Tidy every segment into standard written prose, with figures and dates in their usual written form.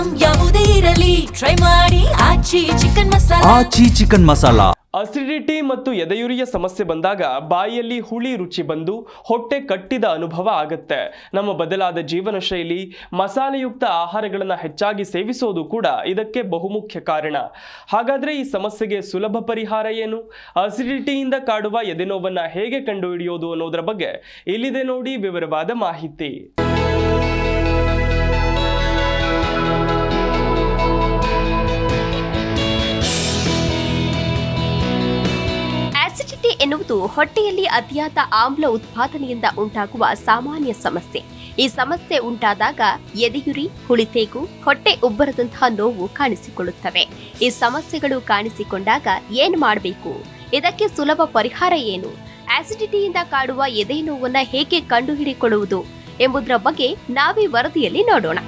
Item ಯಾವುದೇ ಇರಲಿ try ಮಾಡಿ ಆಚಿ ಚಿಕನ್ ಮಸಾಲಾ. ಅಸಿಡಿಟಿ ಮತ್ತು ಎದೆಯುರಿಯ ಸಮಸ್ಯೆ ಬಂದಾಗ ಬಾಯಿಯಲ್ಲಿ ಹುಳಿ ರುಚಿ ಬಂದು ಹೊಟ್ಟೆ ಕಟ್ಟಿದ ಅನುಭವ ಆಗುತ್ತೆ. ನಮ್ಮ ಬದಲಾದ ಜೀವನ ಶೈಲಿ, ಮಸಾಲೆಯುಕ್ತ ಆಹಾರಗಳನ್ನು ಹೆಚ್ಚಾಗಿ ಸೇವಿಸೋದು ಕೂಡ ಇದಕ್ಕೆ ಬಹುಮುಖ್ಯ ಕಾರಣ. ಹಾಗಾದ್ರೆ ಈ ಸಮಸ್ಯೆಗೆ ಸುಲಭ ಪರಿಹಾರ ಏನು? ಅಸಿಡಿಟಿಯಿಂದ ಕಾಡುವ ಎದೆನೋವನ್ನು ಹೇಗೆ ಕಂಡುಹಿಡಿಯೋದು ಅನ್ನೋದರ ಬಗ್ಗೆ ಇಲ್ಲಿದೆ ನೋಡಿ ವಿವರವಾದ ಮಾಹಿತಿ. ಅಸಿಡಿಟಿ ಎನ್ನುವುದು ಹೊಟ್ಟೆಯಲ್ಲಿ ಅತಿಯಾದ ಆಮ್ಲ ಉತ್ಪಾದನೆಯಿಂದ ಉಂಟಾಗುವ ಸಾಮಾನ್ಯ ಸಮಸ್ಯೆ. ಈ ಸಮಸ್ಯೆ ಉಂಟಾದಾಗ ಎದೆಯುರಿ, ಹುಳಿತೇಗು, ಹೊಟ್ಟೆ ಉಬ್ಬರದಂತಹ ನೋವು ಕಾಣಿಸಿಕೊಳ್ಳುತ್ತವೆ. ಈ ಸಮಸ್ಯೆಗಳು ಕಾಣಿಸಿಕೊಂಡಾಗ ಏನು ಮಾಡಬೇಕು? ಇದಕ್ಕೆ ಸುಲಭ ಪರಿಹಾರ ಏನು? ಅಸಿಡಿಟಿಯಿಂದ ಕಾಡುವ ಎದೆ ನೋವನ್ನು ಹೇಗೆ ಕಂಡುಹಿಡಿಕೊಳ್ಳುವುದು ಎಂಬುದರ ಬಗ್ಗೆ ನಾವೀ ವರದಿಯಲ್ಲಿ ನೋಡೋಣ.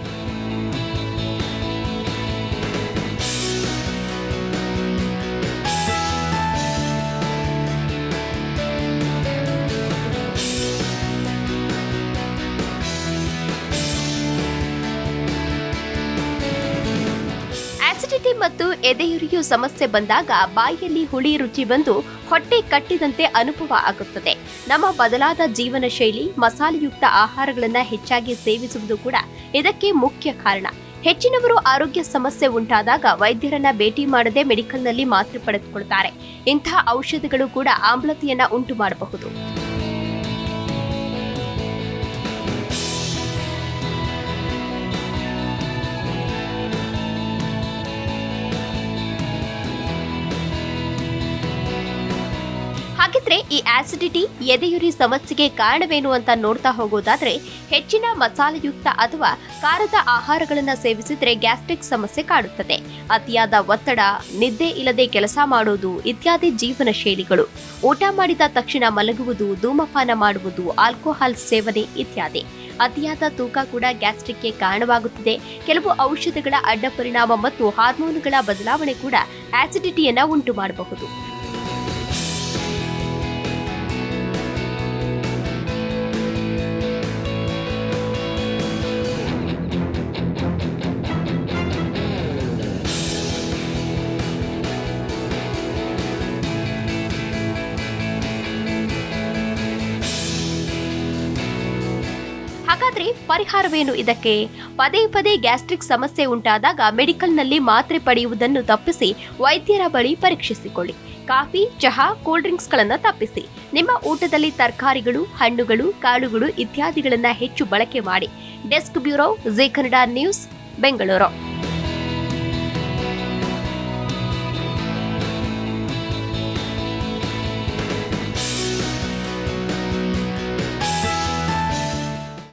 ಅಸಿಡಿಟಿ ಮತ್ತು ಎದೆಯುರಿಯು ಸಮಸ್ಯೆ ಬಂದಾಗ ಬಾಯಿಯಲ್ಲಿ ಹುಳಿ ರುಚಿ ಬಂದು ಹೊಟ್ಟೆ ಕಟ್ಟಿದಂತೆ ಅನುಭವ ಆಗುತ್ತದೆ. ನಮ್ಮ ಬದಲಾದ ಜೀವನ ಶೈಲಿ, ಮಸಾಲೆಯುಕ್ತ ಆಹಾರಗಳನ್ನು ಹೆಚ್ಚಾಗಿ ಸೇವಿಸುವುದು ಕೂಡ ಇದಕ್ಕೆ ಮುಖ್ಯ ಕಾರಣ. ಹೆಚ್ಚಿನವರು ಆರೋಗ್ಯ ಸಮಸ್ಯೆ ಉಂಟಾದಾಗ ವೈದ್ಯರನ್ನ ಭೇಟಿ ಮಾಡದೆ ಮೆಡಿಕಲ್ನಲ್ಲಿ ಮಾತ್ರೆ ಪಡೆದುಕೊಳ್ತಾರೆ. ಇಂತಹ ಔಷಧಿಗಳು ಕೂಡ ಆಮ್ಲತೆಯನ್ನ ಉಂಟು ಮಾಡಬಹುದು. ಹಾಗಿದ್ರೆ ಈ ಆಸಿಡಿಟಿ, ಎದೆಯುರಿ ಸಮಸ್ಯೆಗೆ ಕಾರಣವೇನು ಅಂತ ನೋಡ್ತಾ ಹೋಗೋದಾದ್ರೆ, ಹೆಚ್ಚಿನ ಮಸಾಲೆಯುಕ್ತ ಅಥವಾ ಖಾರದ ಆಹಾರಗಳನ್ನು ಸೇವಿಸಿದ್ರೆ ಗ್ಯಾಸ್ಟ್ರಿಕ್ ಸಮಸ್ಯೆ ಕಾಡುತ್ತದೆ. ಅತಿಯಾದ ಒತ್ತಡ, ನಿದ್ದೆ ಇಲ್ಲದೆ ಕೆಲಸ ಮಾಡೋದು ಇತ್ಯಾದಿ ಜೀವನ ಶೈಲಿಗಳು, ಊಟ ಮಾಡಿದ ತಕ್ಷಣ ಮಲಗುವುದು, ಧೂಮಪಾನ ಮಾಡುವುದು, ಆಲ್ಕೋಹಾಲ್ ಸೇವನೆ ಇತ್ಯಾದಿ. ಅತಿಯಾದ ತೂಕ ಕೂಡ ಗ್ಯಾಸ್ಟ್ರಿಕ್ಗೆ ಕಾರಣವಾಗುತ್ತದೆ. ಕೆಲವು ಔಷಧಗಳ ಅಡ್ಡ ಪರಿಣಾಮ ಮತ್ತು ಹಾರ್ಮೋನುಗಳ ಬದಲಾವಣೆ ಕೂಡ ಆಸಿಡಿಟಿಯನ್ನ ಉಂಟು ಮಾಡಬಹುದು. ಹಾಗಾದ್ರೆ ಪರಿಹಾರವೇನು ಇದಕ್ಕೆ? ಪದೇ ಪದೇ ಗ್ಯಾಸ್ಟ್ರಿಕ್ ಸಮಸ್ಯೆ ಉಂಟಾದಾಗ ಮೆಡಿಕಲ್ನಲ್ಲಿ ಮಾತ್ರೆ ಪಡೆಯುವುದನ್ನು ತಪ್ಪಿಸಿ ವೈದ್ಯರ ಬಳಿ ಪರೀಕ್ಷಿಸಿಕೊಳ್ಳಿ. ಕಾಫಿ, ಚಹಾ, ಕೂಲ್ ಡ್ರಿಂಕ್ಸ್ಗಳನ್ನು ತಪ್ಪಿಸಿ. ನಿಮ್ಮ ಊಟದಲ್ಲಿ ತರಕಾರಿಗಳು, ಹಣ್ಣುಗಳು, ಕಾಳುಗಳು ಇತ್ಯಾದಿಗಳನ್ನು ಹೆಚ್ಚು ಬಳಕೆ ಮಾಡಿ. Desk bureau, G Kannada news, Bengaluru.